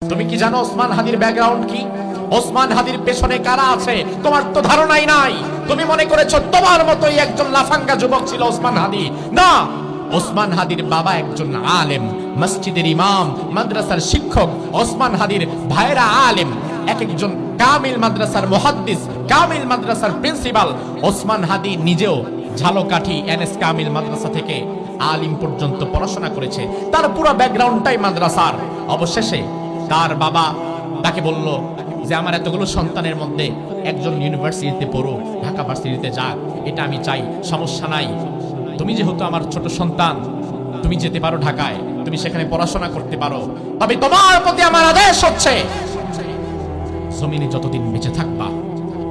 তুমি কি জানো ওসমান হাদির ব্যাকগ্রাউন্ড কি? ওসমান হাদির পেছনে কারা আছে তোমার তো ধারণাই নাই। তুমি মনে করেছো তোমার মতোই একজন লাফাঙ্গা যুবক ছিল ওসমান হাদি। না, ওসমান হাদির বাবা একজন আলেম, মসজিদের ইমাম, মাদ্রাসার শিক্ষক। ওসমান হাদির ভাইরা আলেম, এক একজন কামিল মাদ্রাসার মুহাদ্দিস, কামিল মাদ্রাসার প্রিন্সিপাল। ওসমান হাদি নিজেও ঝালকাঠি এনএস কামিল মাদ্রাসা থেকে আলিম পর্যন্ত পড়াশোনা করেছে। তার পুরো ব্যাকগ্রাউন্ডটাই মাদ্রাসার। অবশেষে তার বাবা তাকে বলল যে আমার এতগুলো সন্তানের মধ্যে একজন ইউনিভার্সিটিতে পড়ুক, ঢাকা ভার্সিটিতে যাক, এটা আমি চাই, সমস্যা নাই। তুমি যেহেতু আমার ছোট সন্তান, তুমি যেতে পারো ঢাকায়, তুমি সেখানে পড়াশোনা করতে পারো, তবে তোমার প্রতি আমার আদেশ হচ্ছে জমিনে যতদিন বেঁচে থাকবা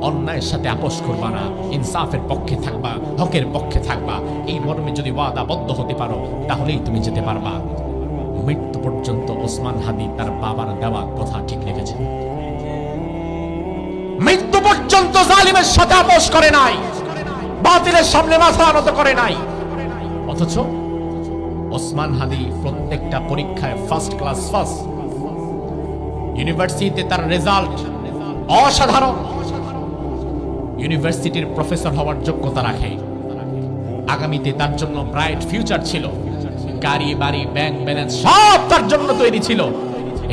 অন্যায়ের সাথে আপোষ করবা না, ইনসাফের পক্ষে থাকবা, হকের পক্ষে থাকবা। এই মর্মে যদি ওয়াদাবদ্ধ হতে পারো তাহলেই তুমি যেতে পারবা। মৃত্যু পর্যন্ত ওসমান হাদি তার বাবার দেওয়া কথা ঠিক রেখেছেন। মৃত্যু পর্যন্ত জালিমের সাথে আপোষ করে নাই, বাতিলের সামনে মাথা নত করে নাই। অথচ ওসমান হাদি প্রত্যেকটা পরীক্ষায় ফার্স্ট ক্লাস ফার্স্ট। ইউনিভার্সিটিতে তার রেজাল্ট অসাধারণ। ইউনিভার্সিটির প্রফেসর হওয়ার যোগ্যতা রাখে। আগামীতে তার জন্য ব্রাইট ফিউচার ছিল। গাড়ি বাড়ি ব্যাংক ব্যালেন্স সব তার জন্য তৈরি ছিল।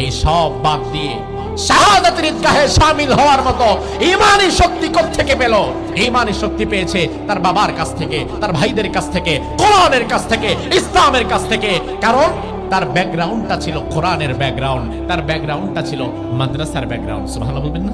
এই সব বাদ দিয়ে শাহাদাতের ঈদগাহে শামিল হওয়ার মতো ঈমানি শক্তি কোত্থেকে পেল? ঈমানি শক্তি পেয়েছে তার বাবার কাছ থেকে, তার ভাইদের কাছ থেকে, কোরআনের কাছ থেকে, ইসলামের কাছ থেকে। কারণ তার ব্যাকগ্রাউন্ডটা ছিল কোরআনের ব্যাকগ্রাউন্ড, তার ব্যাকগ্রাউন্ডটা ছিল মাদ্রাসার ব্যাকগ্রাউন্ড। সুবহানাল্লাহ বলবেন না?